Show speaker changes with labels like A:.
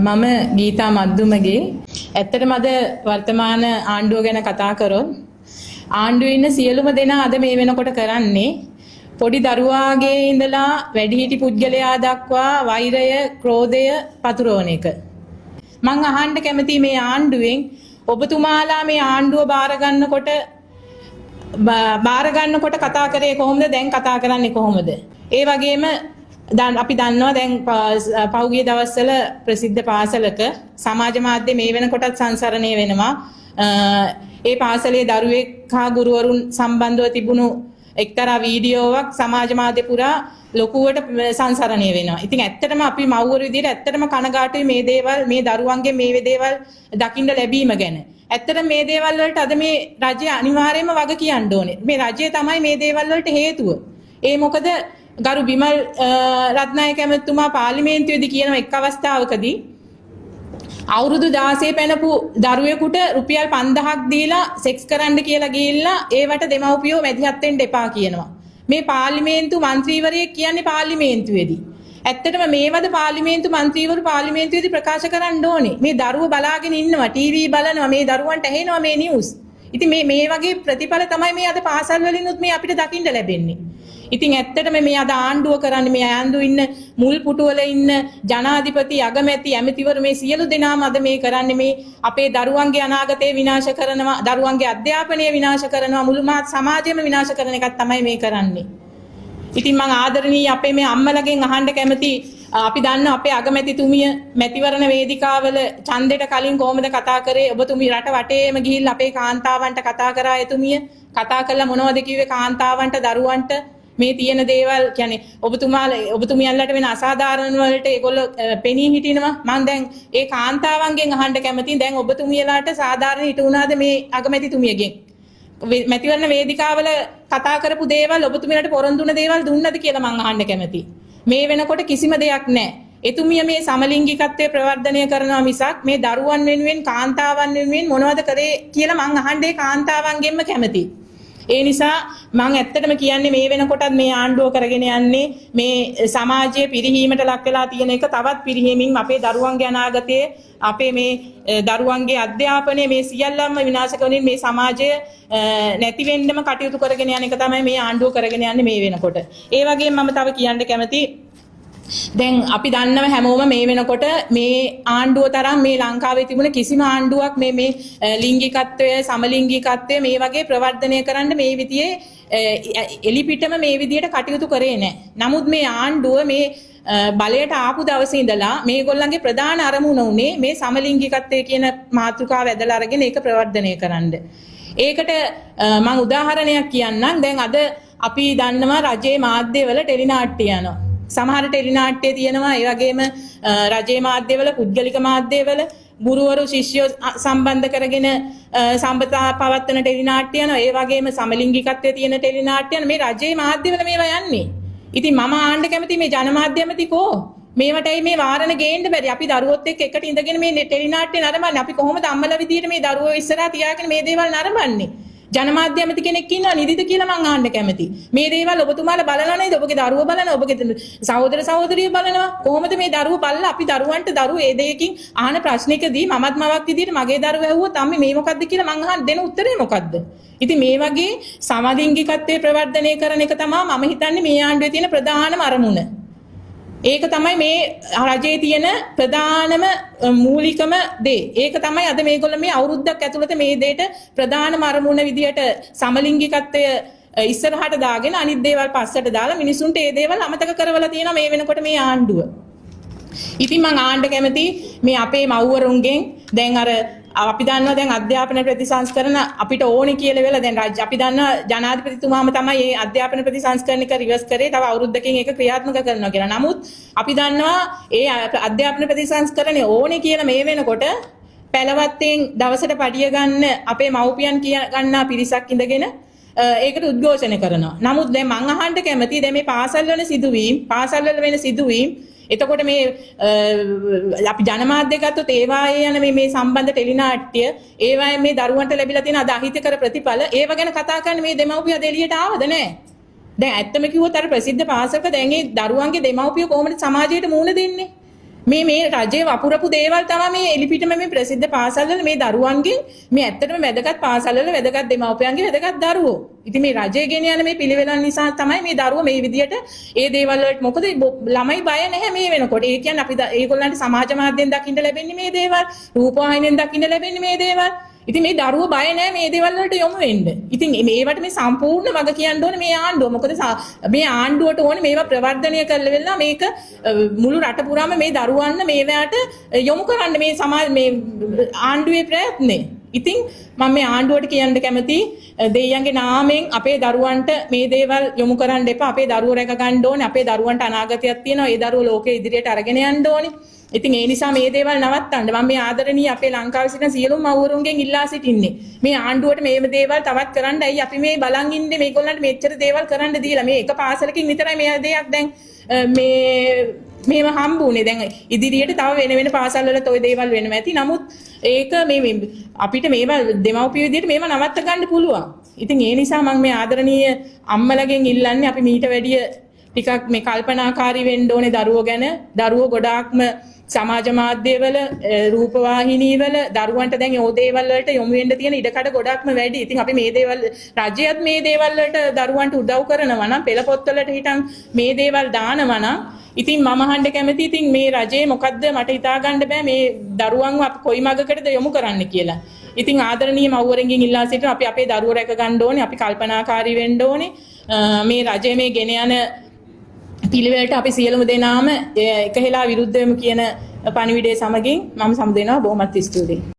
A: මම ගීතා මද්දුමගේ ඇත්තටම අද වර්තමාන ආණ්ඩුව ගැන කතා කරොත් ආණ්ඩුවේ ඉන්න සියලුම දෙනා අද මේ වෙනකොට කරන්නේ පොඩි දරුවාගේ ඉඳලා වැඩිහිටි පුද්ගලයා දක්වා වෛරය, ක්‍රෝධය පතුරවන එක. මං අහන්න කැමතියි මේ ආණ්ඩුවෙන් ඔබතුමාලා මේ ආණ්ඩුව බාර ගන්නකොට කතා කරේ කොහොමද? දැන් කතා කරන්නේ කොහොමද? ඒ වගේම අපි දන්නවා දැන් පහුගිය දවස්වල ප්‍රසිද්ධ පාසලක සමාජ මාධ්‍ය මේ වෙනකොටත් සංසරණය වෙනවා. ඒ පාසලේ දරුවෙක් හා ගුරුවරුන් සම්බන්ධව තිබුණු එක්තරා වීඩියෝවක් සමාජ මාධ්‍ය පුරා ලොකුවට සංසරණය වෙනවා. ඉතින් ඇත්තටම අපි මව්වරු විදිහට ඇත්තටම කනගාටුයි මේ දේවල්, මේ දරුවන්ගේ මේ දේවල් දකින්න ලැබීම ගැන. ඇත්තටම මේ දේවල් වලට අද මේ රජය අනිවාර්යයෙන්ම වග කියන්න ඕනේ. මේ රජය තමයි මේ දේවල් වලට හේතුව. ඒ මොකද ගරු බිමල් රත්නායක ඇමතුමා පාර්ලිමේන්තුවේදී කියන එක් අවස්ථාවකදී අවුරුදු 16 පැනපු දරුවෙකුට රුපියල් 5000ක් දීලා සෙක්ස් කරන්න කියලා ගිහිල්ලා ඒවට දෙමව්පියෝ මැදිහත් වෙන්න එපා කියනවා. මේ පාර්ලිමේන්තු මන්ත්‍රීවරයෙක් කියන්නේ පාර්ලිමේන්තුවේදී. ඇත්තටම මේවද පාර්ලිමේන්තු මන්ත්‍රීවරු පාර්ලිමේන්තුවේදී ප්‍රකාශ කරන්න ඕනේ. මේ දරුවෝ බලාගෙන ඉන්නවා, ටීවී බලනවා, මේ දරුවන්ට ඇහෙනවා මේ නිවුස්. ඉතින් මේ වගේ ප්‍රතිඵල තමයි මේ අද පාසල් වලිනුත් මේ අපිට දකින්න ලැබෙන්නේ. ඉතින් ඇත්තටම මේ අද ආණ්ඩුව කරන්නේ මේ ආණ්ඩුව ඉන්න මුල් පුටුවල ඉන්න ජනාධිපති අගමැති ඇමතිවරු මේ සියලු දෙනාම අද මේ කරන්නේ මේ අපේ දරුවන්ගේ අනාගතය විනාශ කරනවා, දරුවන්ගේ අධ්‍යාපනය විනාශ කරනවා, මුළු මහත් සමාජයම විනාශ කරන එකක් තමයි මේ කරන්නේ. ඉතින් මම ආදරණීය අපේ මේ අම්මලගෙන් අහන්න කැමති අපි දන්නවා අපේ අගමැතිතුමිය මැතිවරණ වේදිකාවල ඡන්දෙට කලින් කොහොමද කතා කරේ? ඔබතුමිය රට වටේම ගිහිල්ලා අපේ කාන්තාවන්ට කතා කරා. එතුමිය කතා කළා මොනවද කිව්වේ කාන්තාවන්ට, දරුවන්ට මේ තියෙන දේවල් කියන්නේ ඔබතුමියන්ලට වෙන අසාධාරණ වලට ඒගොල්ලෝ පෙනී හිටිනවා. මම දැන් ඒ කාන්තාවන්ගෙන් අහන්න කැමතියි දැන් ඔබතුමියලාට සාධාරණ හිට උනාද මේ අගමැතිතුමියගෙන්? මැතිවරණ වේදිකාවල කතා කරපු දේවල් ඔබතුමියලාට පොරොන්දුන දේවල් දුන්නද කියලා මම අහන්න කැමතියි. මේ වෙනකොට කිසිම දෙයක් නැහැ. එතුමිය මේ සමලිංගිකත්වය ප්‍රවර්ධනය කරනවා මිසක් මේ දරුවන් වෙනුවෙන් කාන්තාවන් වෙනුවෙන් මොනවද කරේ කියලා මම අහන්නේ කාන්තාවන්ගෙන්ම කැමතියි. ඒ නිසා මම ඇත්තටම කියන්නේ මේ වෙනකොටත් මේ ආණ්ඩුව කරගෙන යන්නේ මේ සමාජයේ පිරිහීමට ලක් වෙලා තියෙන එක තවත් පිරිහීමෙන් අපේ දරුවන්ගේ අනාගතයේ අපේ මේ දරුවන්ගේ අධ්‍යාපනය මේ සියල්ලම විනාශ කරමින් මේ සමාජය නැති වෙන්නම කටයුතු කරගෙන යන එක තමයි මේ ආණ්ඩුව කරගෙන යන්නේ මේ වෙනකොට. ඒ වගේම මම තව කියන්න කැමති දැන් අපි දන්නව හැමෝම මේ වෙනකොට මේ ආණ්ඩුව තරම් මේ ලංකාවේ තිබුණ කිසිම ආණ්ඩුවක් මේ ලිංගිකත්වය, සමලිංගිකත්වය මේ වගේ ප්‍රවර්ධනය කරන්න මේ විදිහේ එලිපිටම මේ විදිහට කටයුතු කරේ නැහැ. නමුත් මේ ආණ්ඩුව මේ බලයට ආපු දවසේ ඉඳලා මේගොල්ලන්ගේ ප්‍රධාන අරමුණ උනේ මේ සමලිංගිකත්වය කියන මාතෘකාව ඇදලා අරගෙන ඒක ප්‍රවර්ධනය කරන්න. ඒකට මම උදාහරණයක් කියන්නම්. දැන් අද අපි දන්නවා රජයේ මාධ්‍යවල ටෙලිනාට්‍ය යනවා. සමහර ටෙලිනාට්‍ය තියෙනවා. ඒ වගේම රජයේ මාධ්‍යවල, පුද්ගලික මාධ්‍යවල ගුරුවරු ශිෂ්‍යයෝ සම්බන්ධ කරගෙන සම්බතා පවත්වන ටෙලිනාට්‍ය යනවා. ඒ වගේම සමලිංගිකත්වයේ තියෙන ටෙලිනාට්‍ය යන මේ රජයේ මාධ්‍යවල මේවා යන්නේ. ඉතින් මම ආන්න කැමති මේ ජනමාධ්‍ය ඇමතිකෝ මේවටයි මේ වාරණ ගේන්න බැරි. අපි දරුවොත් එක්ක එකට ඉඳගෙන මේ ටෙලිනාට්‍ය නරඹන්නේ. අපි කොහොමද අම්මලා විදියට මේ දරුවෝ ඉස්සරහා තියාගෙන මේ දේවල් නරඹන්නේ? ජනමාධ්‍ය ඇමති කෙනෙක් ඉන්නවා නිදිද කියලා මං අහන්න කැමති. මේ දේවල් ඔබතුමාලා බලනවා නේද? ඔබගේ දරුවෝ බලනවා, ඔබගේ සහෝදර සහෝදරියෝ බලනවා. කොහොමද මේ දරුවෝ බලලා අපි දරුවන්ට ඒ දෙයකින් අහන ප්‍රශ්නයකදී මමත් මවක් විදියට මගේ දරුවෝ ඇහුවොත් අම්මේ මේ මොකද්ද කියලා මං අහන්න දෙන උත්තරේ මොකද්ද? ඉතින් මේ වගේ සමලිංගිකත්වයේ ප්‍රවර්ධනය කරන එක තමයි මම හිතන්නේ මේ ආණ්ඩුවේ තියෙන ප්‍රධානම අරමුණ. ඒක තමයි මේ රජයේ තියෙන ප්‍රධානම මූලිකම දේ. ඒක තමයි අද මේගොල්ලෝ මේ අවුරුද්දක් ඇතුළත මේ දෙයට ප්‍රධානම අරමුණ විදියට සමලිංගිකත්වය ඉස්සරහට දාගෙන අනිත් දේවල් පස්සට දාලා මිනිසුන්ට මේ දේවල් අමතක කරවලා තියෙනවා මේ වෙනකොට මේ ආණ්ඩුව. ඉතින් මම ආණ්ඩ කැමති මේ අපේ මව්වරුන්ගෙන් දැන් අර අපි දන්නවා දැන් අධ්‍යාපන ප්‍රතිසංස්කරණ අපිට ඕනේ කියලා වෙලා දැන් අපි දන්නවා ජනාධිපතිතුමාම තමයි මේ අධ්‍යාපන ප්‍රතිසංස්කරණ එක රිවර්ස් කරේ තව අවුරුද්දකින් ඒක ක්‍රියාත්මක කරනවා කියලා. නමුත් අපි දන්නවා ඒ අධ්‍යාපන ප්‍රතිසංස්කරණේ ඕනේ කියලා මේ වෙනකොට පැලවත්තෙන් දවසට පඩිය ගන්න අපේ මව්පියන් ගන්නා පිරිසක් ඉඳගෙන ඒකට උද්ඝෝෂණ කරනවා. නමුත් දැන් මං අහන්න කැමතියි දැන් මේ පාසල් වල සිදුවීම්, පාසල් වල වෙන සිදුවීම් එතකොට මේ අපි ජනමාධ්‍ය ගත්තොත් ඒවායේ යන මේ සම්බන්ධ ටෙලිනාට්‍ය ඒවායේ මේ දරුවන්ට ලැබිලා තියෙන අහිතකර ප්‍රතිඵල ඒව ගැන කතා කරන්න මේ දෙමව්පියෝ එළියට ආවද නැහැ. දැන් ඇත්තම කිව්වොත් අර ප්‍රසිද්ධ පාසලක දැන් ඒ දරුවන්ගේ දෙමව්පියෝ කොහොමද සමාජයට මුහුණ දෙන්නේ? මේ රජයේ වපුරපු දේවල් තමයි මේ එලිපිටම මේ ප්‍රසිද්ධ පාසල්වල මේ දරුවන්ගෙන් මේ ඇත්තටම වැදගත් පාසල්වල වැදගත් දෙමව්පියන්ගේ වැදගත් දරුවෝ. ඉතින් මේ රජයේ ගෙන යන මේ පිළිවෙලන් නිසා තමයි මේ දරුවෝ මේ විදියට ඒ දේවල් වලට මොකද ළමයි බය නැහැ මේ වෙනකොට. ඒ කියන්නේ අපි ඒගොල්ලන්ට සමාජ මාධ්‍යෙන් දකින්න ලැබෙන්නේ මේ දේවල්, රූපවාහිනියෙන් දකින්න ලැබෙන්නේ මේ දේවල්. ඉතින් මේ දරුවෝ බය නැහැ මේ දේවල් වලට යොමු වෙන්න. ඉතින් මේවට මේ සම්පූර්ණ වග කියන්න ඕනේ මේ ආණ්ඩුව. මොකද මේ ආණ්ඩුවට ඕනේ මේවා ප්‍රවර්ධනය කරලා වෙලා මේක මුළු රට පුරාම මේ දරුවන්න මේවට යොමු කරන්න මේ සමාජ මේ ආණ්ඩුවේ ප්‍රයත්නේ. ඉතින් මම මේ ආණ්ඩුවට කියන්න කැමති දෙයියන්ගේ නාමයෙන් අපේ දරුවන්ට මේ දේවල් යොමු කරන්න එපා. අපේ දරුවෝ රැක ගන්න ඕනේ. අපේ දරුවන්ට අනාගතයක් තියෙනවා. ඒ දරුවෝ ලෝකෙ ඉදිරියට අරගෙන යන්න ඕනේ. ඉතින් ඒ නිසා මේ දේවල් නවත්තන්න මම මේ ආදරණීය අපේ ලංකාවේ සිටින සියලුම මව්වරුන්ගෙන් ඉල්ලා සිටින්නේ මේ ආණ්ඩුවට මේ දේවල් තවත් කරන්න. ඇයි අපි මේ බලන් ඉන්නේ මේගොල්ලන්ට මෙච්චර දේවල් කරන්න දීලා මේ එක පාසලකින් විතරයි මේ දෙයක් දැන් මේව හම්බුනේ. දැන් ඉදිරියට තව වෙන පාසල් වලත් ওই දේවල් වෙනවා ඇති. නමුත් ඒක මේ අපිට මේවා දෙමව්පිය විදියට මේව නවත්ත ගන්න පුළුවන්. ඉතින් ඒ නිසා මම මේ ආදරණීය අම්මලගෙන් ඉල්ලන්නේ අපි මීට වැඩිය ටිකක් මේ කල්පනාකාරී වෙන්න ඕනේ දරුවෝ ගැන. දරුවෝ ගොඩාක්ම සමාජ මාධ්‍යවල රූපවාහිනීවල දරුවන්ට දැන් ඒ දේවල් වලට යොමු වෙන්න තියෙන ඉඩකඩ ගොඩක්ම වැඩි. ඉතින් අපි මේ දේවල් රජයත් මේ දේවල් වලට දරුවන්ට උදව් කරනවා නම් පෙළ පොත්වලට හිටන් මේ දේවල් දානවා නම් ඉතින් මම අහන්න කැමති ඉතින් මේ රජේ මොකද්ද මට හිතා ගන්න බෑ මේ දරුවන්ව අපි කොයි මගකටද යොමු කරන්න කියලා. ඉතින් ආදරණීය මව්වරුන්ගෙන් ඉල්ලා සිටිනවා අපි අපේ දරුවෝ රැක ගන්න ඕනේ. අපි කල්පනාකාරී වෙන්න ඕනේ. මේ රජයේ මේ ගෙන යන පිළිවෙලට අපි සියලුම දෙනාම එකහෙලා විරුද්ධ වෙමු කියන පණිවිඩය සමගින් මම සමුදෙනවා. බොහොමත් ස්තුතියි.